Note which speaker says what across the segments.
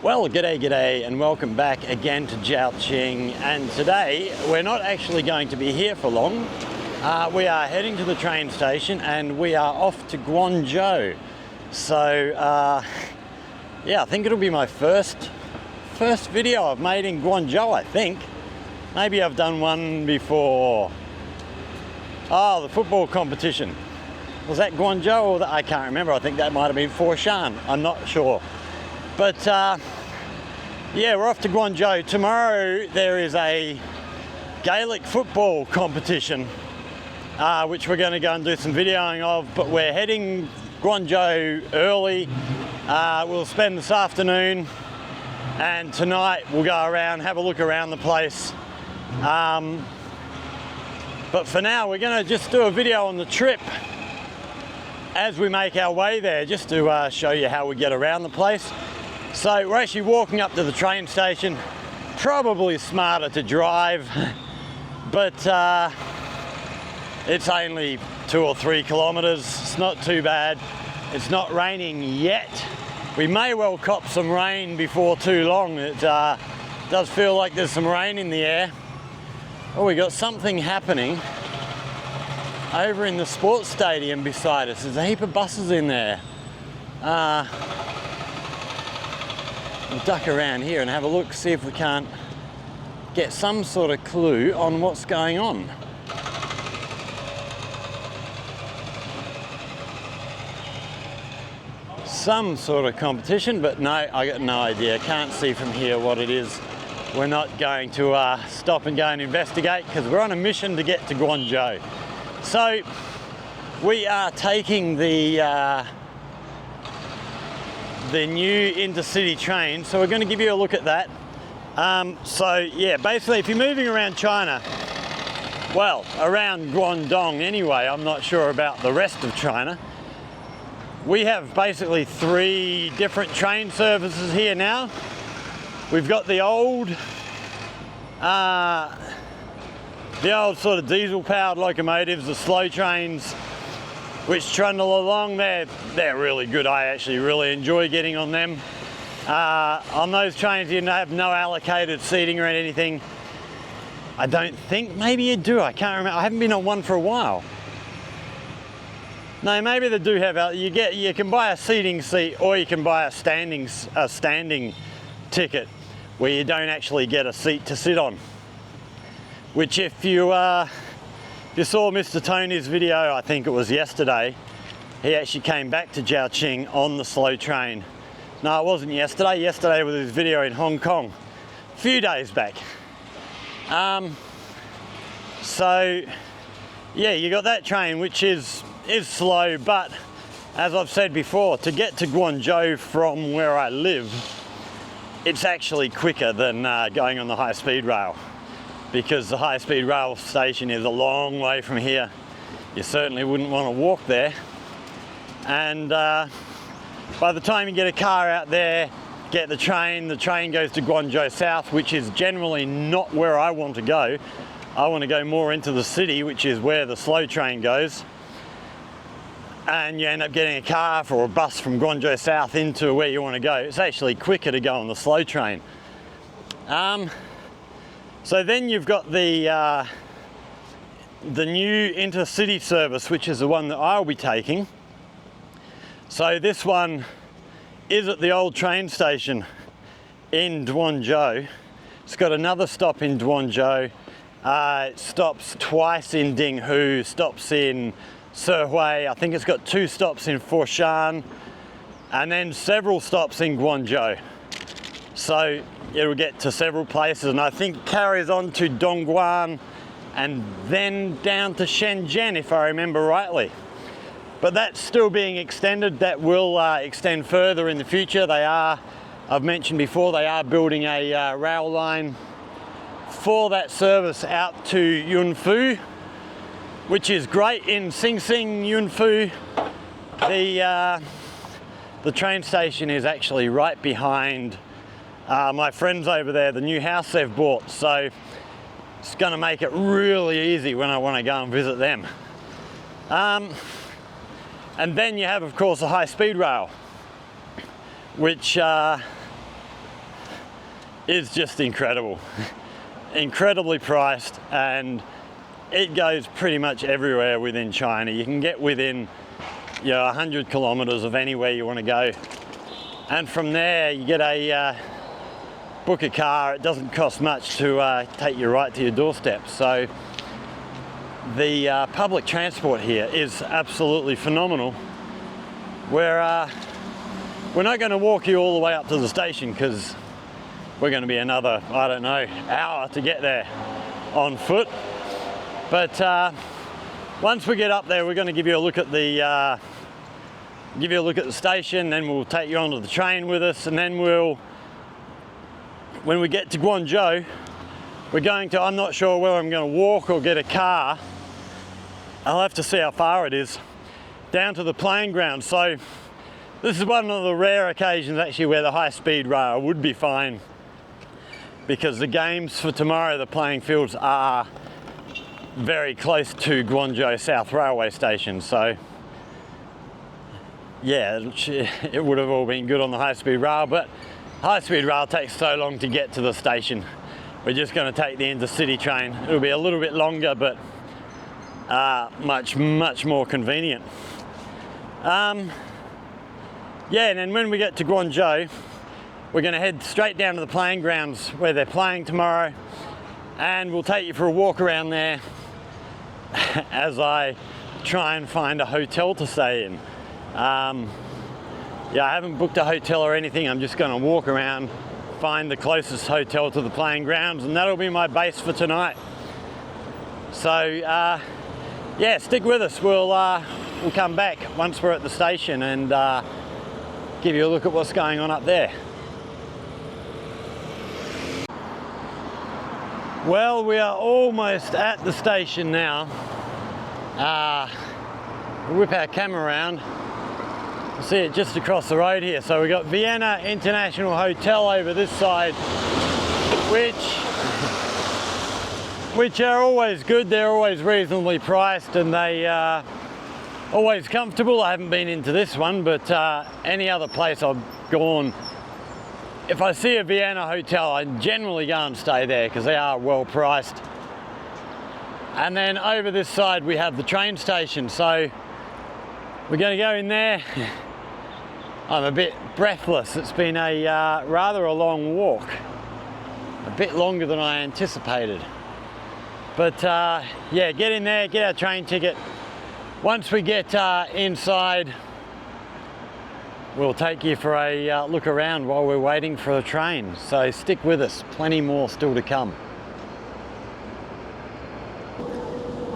Speaker 1: Well, g'day, and welcome back again to Jiaoqing. And today we're not actually going to be here for long. We are heading to the train station and we are off to Guangzhou. So, yeah, I think it'll be my first video I've made in Guangzhou, I think. Maybe I've done one before. Oh, the football competition. Was that Guangzhou or I can't remember. I think that might have been Foshan. I'm not sure. But yeah, we're off to Guangzhou. Tomorrow there is a Gaelic football competition, which we're going to go and do some videoing of, but we're heading Guangzhou early. We'll spend this afternoon and tonight we'll go around, have a look around the place. But for now, we're going to just do a video on the trip as we make our way there, just to show you how we get around the place. So we're actually walking up to the train station. Probably smarter to drive, but it's only 2 or 3 kilometers. It's not too bad. It's not raining yet. We may well cop some rain before too long. It does feel like there's some rain in the air. Oh, we got something happening over in the sports stadium beside us. There's a heap of buses in there. We'll duck around here and have a look, see if we can't get some sort of clue on what's going on. Some sort of competition, but no, I got no idea. Can't see from here what it is. We're not going to stop and go and investigate because we're on a mission to get to Guangzhou. So we are taking the new Intercity train, so we're going to give you a look at that. So yeah, basically if you're moving around China, well, around Guangdong anyway, I'm not sure about the rest of China, we have basically 3 different train services here now. We've got the old sort of diesel powered locomotives, the slow trains, which trundle along. They're really good. I actually really enjoy getting on them. On those trains you have no allocated seating or anything. I don't think, maybe you do, I can't remember. I haven't been on one for a while. No, maybe they do have, you can buy a seating seat or you can buy a standing ticket where you don't actually get a seat to sit on. Which if you saw Mr. Tony's video, I think it was yesterday, he actually came back to Jiaoqing on the slow train. No, it wasn't yesterday. Yesterday was his video in Hong Kong, a few days back. So yeah, you got that train, which is slow, but as I've said before, to get to Guangzhou from where I live, it's actually quicker than going on the high-speed rail, because the high-speed rail station is a long way from here. You certainly wouldn't want to walk there. And by the time you get a car out there, get the train goes to Guangzhou South, which is generally not where I want to go. I want to go more into the city, which is where the slow train goes. And you end up getting a car or a bus from Guangzhou South into where you want to go. It's actually quicker to go on the slow train. So then you've got the new Intercity service, which is the one that I'll be taking. So this one is at the old train station in Guangzhou. It's got another stop in Guangzhou. It stops twice in Dinghu, stops in Sihui. I think it's got 2 stops in Foshan, and then several stops in Guangzhou. So it'll get to several places, and I think carries on to Dongguan and then down to Shenzhen, if I remember rightly. But that's still being extended. That will extend further in the future. I've mentioned before, they are building a rail line for that service out to Yunfu, which is great in Sing Sing, Yunfu. The train station is actually right behind my friends over there, the new house they've bought. So it's going to make it really easy when I want to go and visit them. And then you have, of course, a high-speed rail, which is just incredible. Incredibly priced, and it goes pretty much everywhere within China. You can get within 100 kilometers of anywhere you want to go, and from there you get a book a car. It doesn't cost much to take you right to your doorstep. So the public transport here is absolutely phenomenal. We're not going to walk you all the way up to the station because we're going to be another, I don't know, hour to get there on foot. But once we get up there, we're going to give you a look at the station. Then we'll take you onto the train with us, and then when we get to Guangzhou, we're going to, I'm not sure whether I'm going to walk or get a car. I'll have to see how far it is, down to the playing ground. So this is one of the rare occasions actually where the high-speed rail would be fine, because the games for tomorrow, the playing fields are very close to Guangzhou South Railway Station. So yeah, it would have all been good on the high-speed rail, but high-speed rail takes so long to get to the station. We're just going to take the Intercity train. It'll be a little bit longer, but much more convenient. Yeah, and then when we get to Guangzhou, we're going to head straight down to the playing grounds where they're playing tomorrow, and we'll take you for a walk around there as I try and find a hotel to stay in. Yeah, I haven't booked a hotel or anything. I'm just going to walk around, find the closest hotel to the playing grounds, and that'll be my base for tonight. So yeah, stick with us. We'll come back once we're at the station and give you a look at what's going on up there. Well, we are almost at the station now. We'll whip our camera around. You'll see it just across the road here. So we've got Vienna International Hotel over this side, which are always good. They're always reasonably priced, and they are always comfortable. I haven't been into this one, but any other place I've gone, if I see a Vienna hotel, I generally go and stay there because they are well priced. And then over this side we have the train station, so we're going to go in there. I'm a bit breathless. It's been a rather a long walk, a bit longer than I anticipated. But yeah, get in there, get our train ticket. Once we get inside, we'll take you for a look around while we're waiting for the train. So stick with us, plenty more still to come.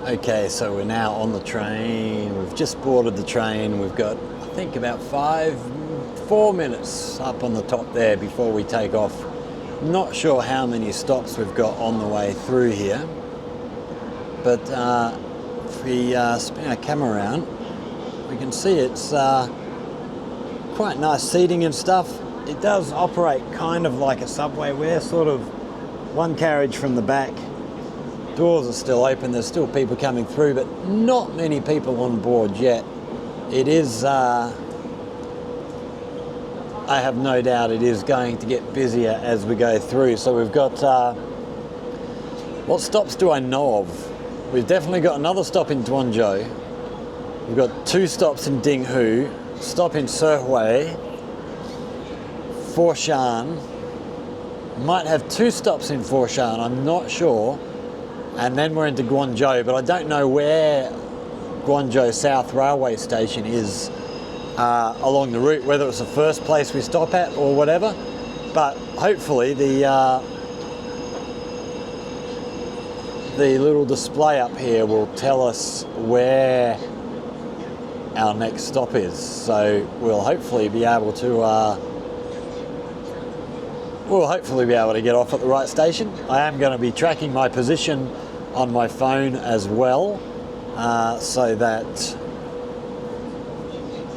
Speaker 1: Okay, so we're now on the train. We've just boarded the train. We've got, I think, about 4 minutes up on the top there before we take off. Not sure how many stops we've got on the way through here. But if we spin our camera around, we can see it's quite nice seating and stuff. It does operate kind of like a subway. We're sort of one carriage from the back. Doors are still open. There's still people coming through, but not many people on board yet. It is, I have no doubt it is going to get busier as we go through. So we've got, what stops do I know of? We've definitely got another stop in Guangzhou. We've got 2 stops in Dinghu, stop in Sehui, Foshan. Might have 2 stops in Foshan, I'm not sure. And then we're into Guangzhou, but I don't know where Guangzhou South Railway Station is along the route, whether it's the first place we stop at or whatever. But hopefully the little display up here will tell us where our next stop is. So we'll hopefully be able to get off at the right station. I am going to be tracking my position on my phone as well, so that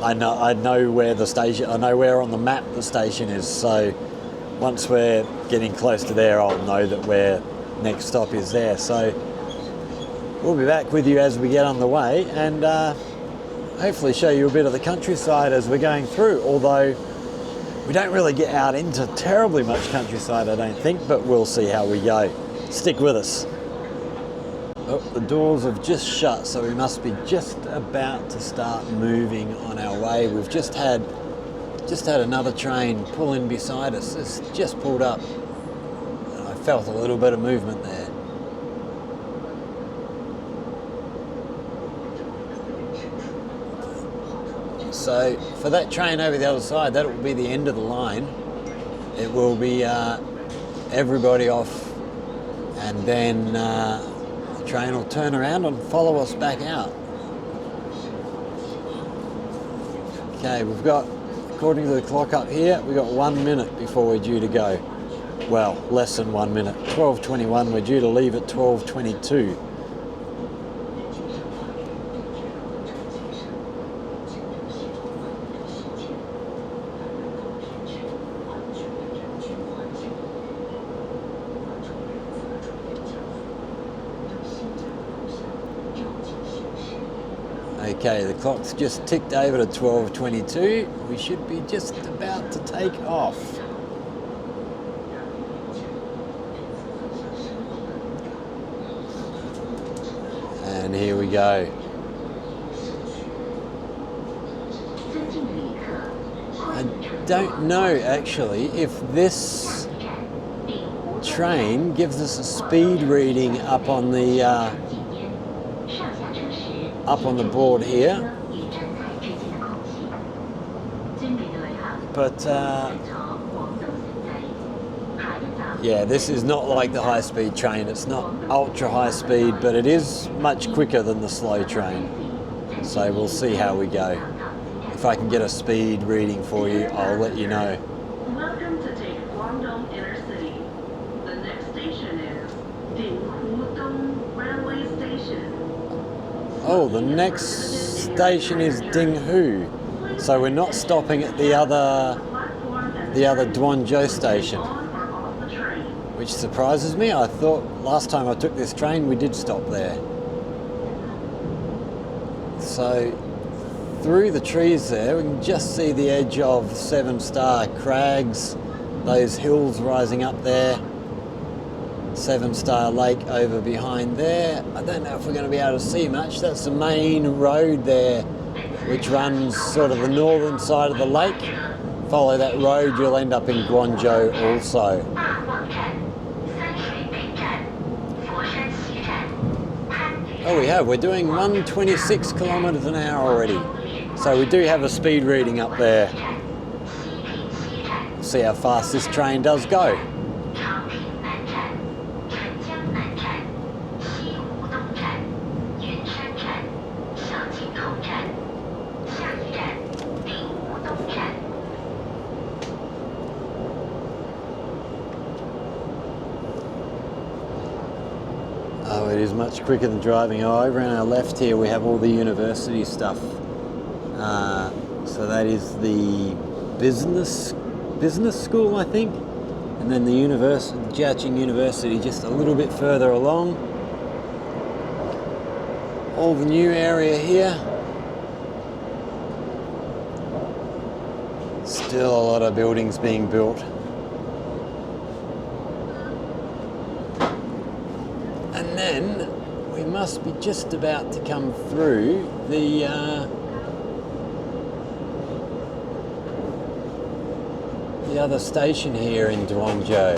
Speaker 1: I know where the station, I know where on the map the station is. So once we're getting close to there, I'll know that where next stop is there. So we'll be back with you as we get on the way, and hopefully show you a bit of the countryside as we're going through. Although We don't really get out into terribly much countryside, I don't think, but we'll see how we go. Stick with us. Oh, the doors have just shut, so we must be just about to start moving on our way. We've just had another train pull in beside us. It's just pulled up, and I felt a little bit of movement there. So for that train over the other side, that will be the end of the line. It will be everybody off, and then the train will turn around and follow us back out. Okay, we've got, according to the clock up here, we've got 1 minute before we're due to go. Well, less than 1 minute. 12:21, we're due to leave at 12:22. Okay, the clock's just ticked over to 12:22. We should be just about to take off. And here we go. I don't know actually if this train gives us a speed reading up on the board here, but yeah, this is not like the high-speed train. It's not ultra high speed, but it is much quicker than the slow train, so we'll see how we go. If I can get a speed reading for you, I'll let you know.
Speaker 2: Welcome to take Guangzhou Intercity. The next station is Dinghudong Railway Station.
Speaker 1: Oh, the next station is Dinghu, so we're not stopping at the other Guanzhou station, which surprises me. I thought last time I took this train we did stop there. So through the trees there we can just see the edge of Seven Star Crags, those hills rising up there. Seven Star Lake over behind there. I don't know if we're going to be able to see much. That's the main road there, which runs sort of the northern side of the lake. Follow that road, you'll end up in Guangzhou also. Oh, we're doing 126 kilometres an hour already. So we do have a speed reading up there. See how fast this train does go. Oh, it is much quicker than driving. Oh, over on our left here we have all the university stuff. So that is the business school, I think, and then the Jiaqing University just a little bit further along. All the new area here. Still a lot of buildings being built. And then we must be just about to come through the other station here in Guangzhou.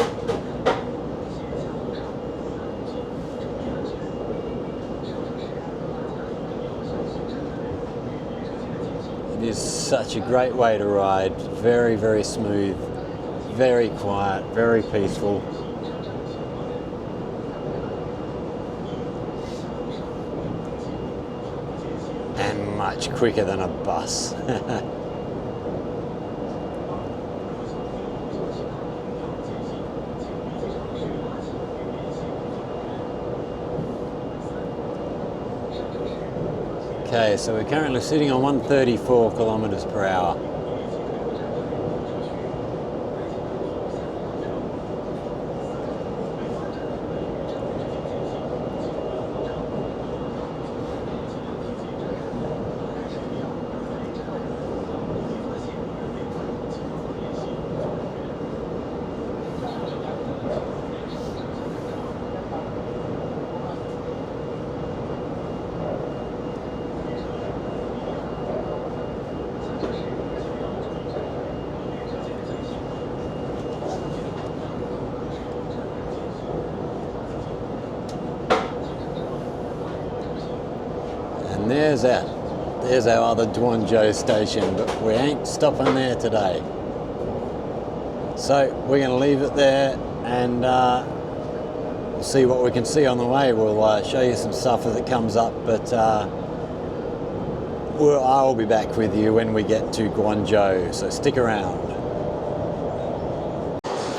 Speaker 1: It is such a great way to ride. Very, very smooth, very quiet, very peaceful. And much quicker than a bus. Okay, so we're currently sitting on 134 kilometres per hour. and there's our other Guangzhou station, but we ain't stopping there today. So we're going to leave it there, and we'll see what we can see on the way. We'll show you some stuff as it comes up, but I'll be back with you when we get to Guangzhou, so stick around.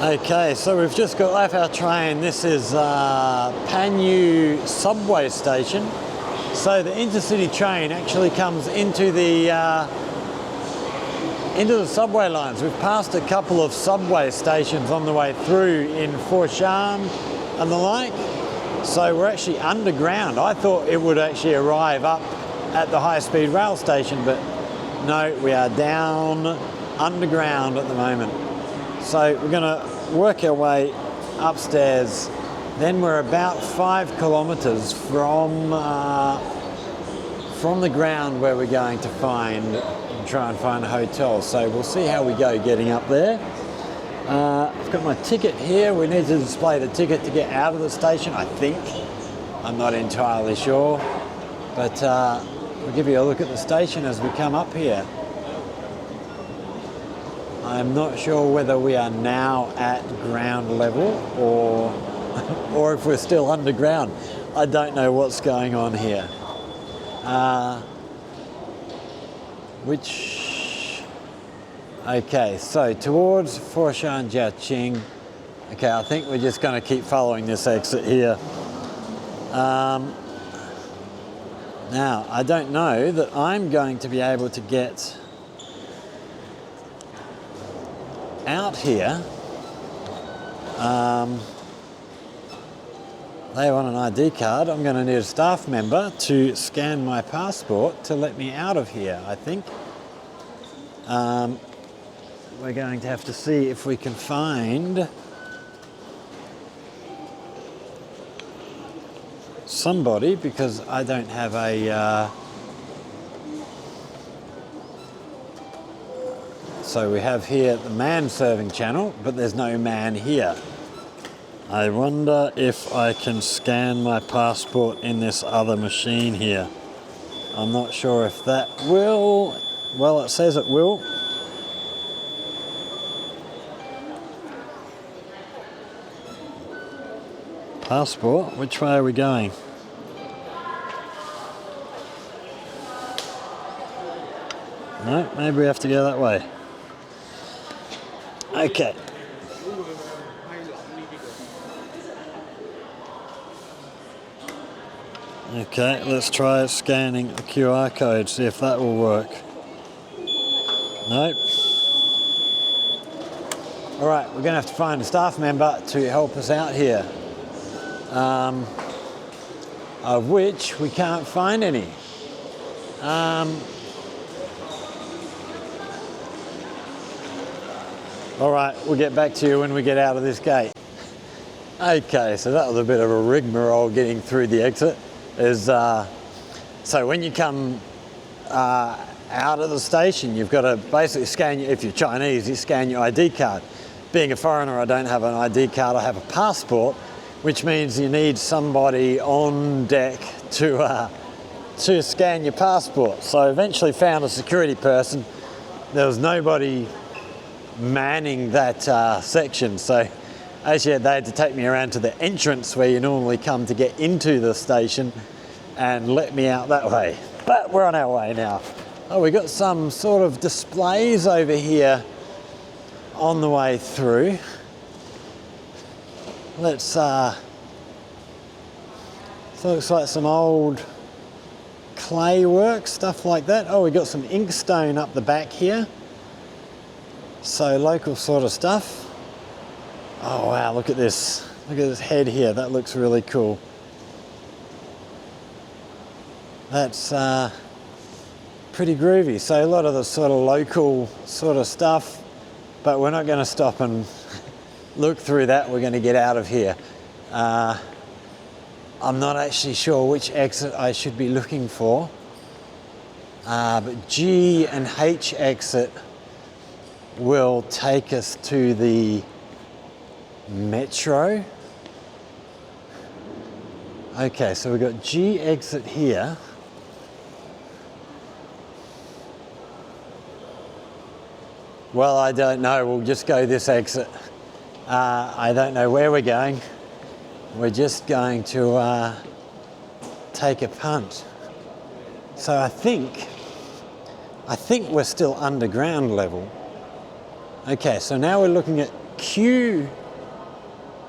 Speaker 1: Okay, so we've just got off our train. This is Panyu subway station. So the Intercity train actually comes into the subway lines. We've passed a couple of subway stations on the way through in Foshan and the like. So we're actually underground. I thought it would actually arrive up at the high-speed rail station, but no, we are down underground at the moment. So we're going to work our way upstairs. Then we're about 5 kilometers from the ground where we're going to try and find a hotel. So we'll see how we go getting up there. I've got my ticket here. We need to display the ticket to get out of the station, I think. I'm not entirely sure, but we'll give you a look at the station as we come up here. I'm not sure whether we are now at ground level or if we're still underground. I don't know what's going on here. Okay, so towards Foshan Jiaqing. Okay, I think we're just going to keep following this exit here. Now, I don't know that I'm going to be able to get out here. They want an ID card. I'm going to need a staff member to scan my passport to let me out of here, I think. We're going to have to see if we can find somebody, because I don't have a... So we have here the man serving channel, but there's no man here. I wonder if I can scan my passport in this other machine here. I'm not sure if that will... Well, it says it will. Passport? Which way are we going? No, maybe we have to go that way. Okay. Okay, let's try scanning the QR code, see if that will work. Nope. All right, we're going to have to find a staff member to help us out here, of which we can't find any. All right, we'll get back to you when we get out of this gate. Okay, so that was a bit of a rigmarole getting through the exit. So when you come out of the station, you've got to basically scan, if you're Chinese, you scan your ID card. Being a foreigner, I don't have an ID card, I have a passport, which means you need somebody on deck to scan your passport. So I eventually found a security person. There was nobody manning that section, so actually they had to take me around to the entrance where you normally come to get into the station and let me out that way. But we're on our way now. Oh, we got some sort of displays over here on the way through. Let's so it looks like some old clay work, stuff like that. Oh, we got some inkstone up the back here. So local sort of stuff. Oh wow, look at this. Look at this head here. That looks really cool. That's pretty groovy. So a lot of the sort of local sort of stuff, but we're not going to stop and look through that. We're going to get out of here. I'm not actually sure which exit I should be looking for, but G and H exit will take us to the metro. Okay, so we've got G exit here. Well, I don't know. We'll just go this exit. I don't know where we're going. We're just going to take a punt. So I think we're still underground level. Okay, so now we're looking at Q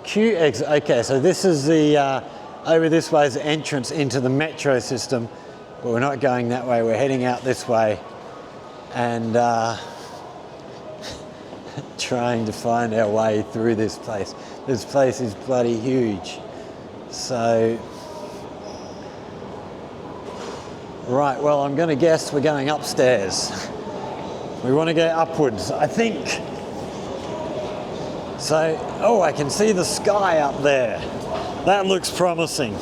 Speaker 1: exit. Okay, so this is the over this way is the entrance into the metro system, but we're not going that way. We're heading out this way, and trying to find our way through this place. This place is bloody huge. So, right, well, I'm going to guess we're going upstairs. We want to go upwards, I think. So, oh, I can see the sky up there. That looks promising.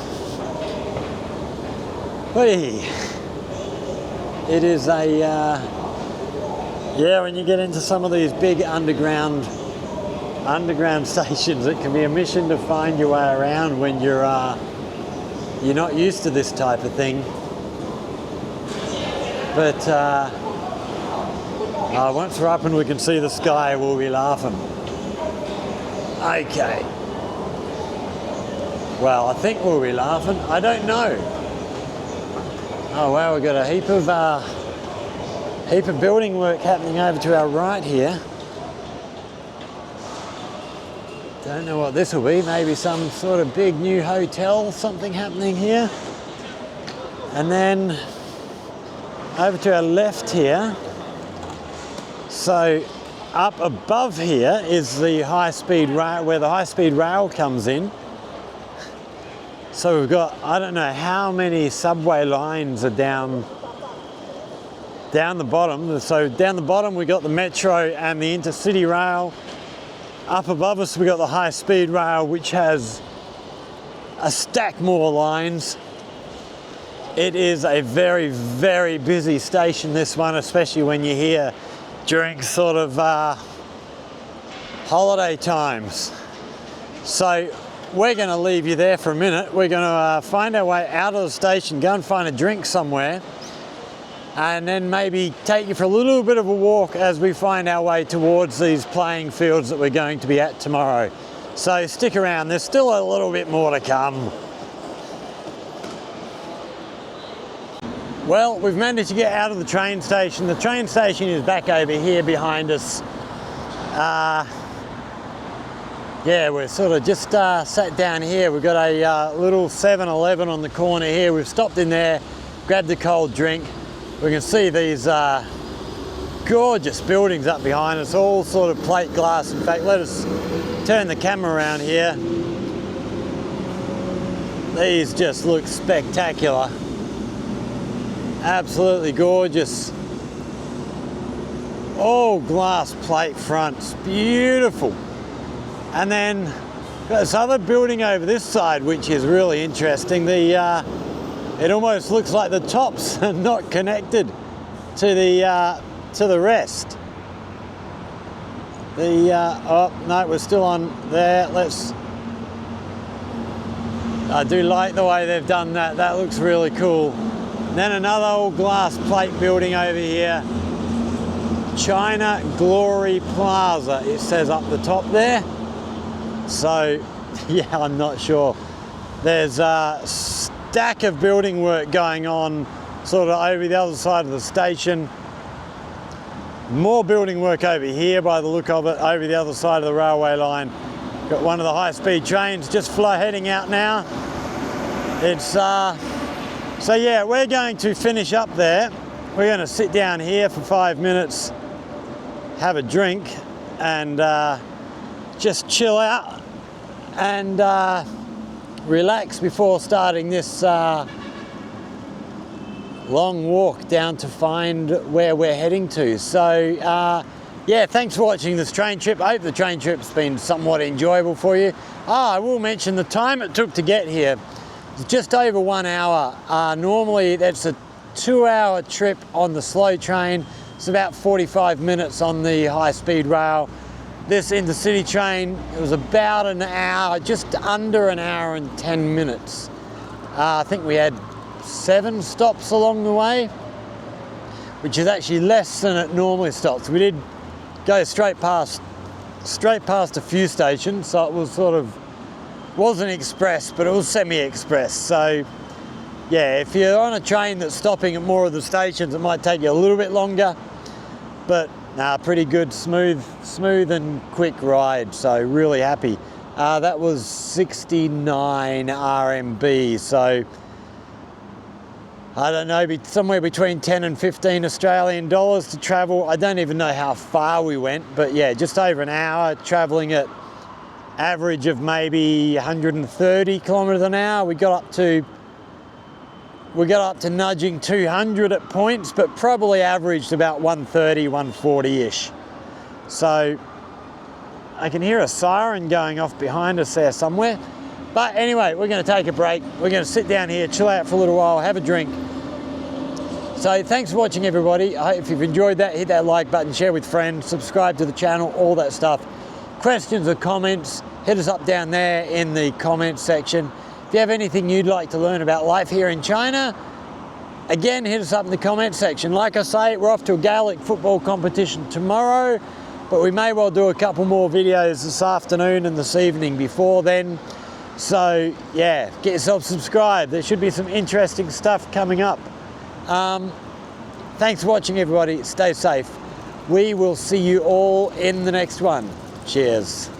Speaker 1: Hey, it is a, yeah, when you get into some of these big underground stations, it can be a mission to find your way around when you're not used to this type of thing. But once we're up and we can see the sky, we'll be laughing. Okay. Well, I think we'll be laughing. I don't know. Oh wow, we've got a heap of building work happening over to our right here. Don't know what this will be. Maybe some sort of big new hotel, something happening here. And then over to our left here. So up above here is the high-speed rail, where the high-speed rail comes in. So we've got, I don't know how many subway lines are down the bottom. So down the bottom we got the metro and the Intercity rail. Up above us we got the high-speed rail, which has a stack more lines. It is a very, very busy station, this one, especially when you're here during sort of holiday times. So we're going to leave you there for a minute. We're going to find our way out of the station, go and find a drink somewhere, and then maybe take you for a little bit of a walk as we find our way towards these playing fields that we're going to be at tomorrow. So stick around, there's still a little bit more to come. Well, we've managed to get out of the train station. The train station is back over here behind us. Yeah, we're sort of just sat down here. We've got a little 7-Eleven on the corner here. We've stopped in there, grabbed a cold drink. We can see these gorgeous buildings up behind us, all sort of plate glass. In fact, let us turn the camera around here. These just look spectacular. Absolutely gorgeous. All glass plate fronts, beautiful. And then got this other building over this side, which is really interesting. It almost looks like the tops are not connected to the rest. Oh no, we're still on there. I do like the way they've done that. That looks really cool. And then another old glass plate building over here. China Glory Plaza, it says up the top there. So, yeah, I'm not sure. There's a stack of building work going on sort of over the other side of the station. More building work over here by the look of it, over the other side of the railway line. Got one of the high-speed trains just heading out now. It's, so yeah, we're going to finish up there. We're going to sit down here for 5 minutes, have a drink, and just chill out and relax before starting this long walk down to find where we're heading to. So yeah, thanks for watching this train trip. I hope the train trip's been somewhat enjoyable for you. I will mention the time it took to get here. It's just over 1 hour. Normally that's a 2-hour trip on the slow train. It's about 45 minutes on the high-speed rail. This Intercity train, it was about an hour, just under an hour and 10 minutes. I think we had 7 stops along the way, which is actually less than it normally stops. We did goes straight past a few stations, so it was sort of, wasn't express, but it was semi-express. So yeah, if you're on a train that's stopping at more of the stations, it might take you a little bit longer, but nah, pretty good, smooth and quick ride, so really happy. That was 69 RMB, so I don't know, somewhere between 10 and 15 Australian dollars to travel. I don't even know how far we went, but yeah, just over an hour, traveling at average of maybe 130 kilometers an hour. We got up to nudging 200 at points, but probably averaged about 130, 140-ish. So I can hear a siren going off behind us there somewhere. But anyway, we're going to take a break. We're going to sit down here, chill out for a little while, have a drink. So thanks for watching, everybody. I hope if you've enjoyed that, hit that like button, share with friends, subscribe to the channel, all that stuff. Questions or comments, hit us up down there in the comments section. If you have anything you'd like to learn about life here in China, again, hit us up in the comments section. Like I say, we're off to a Gaelic football competition tomorrow, but we may well do a couple more videos this afternoon and this evening before then. So yeah, get yourself subscribed. There should be some interesting stuff coming up. Thanks for watching, everybody. Stay safe. We will see you all in the next one. Cheers.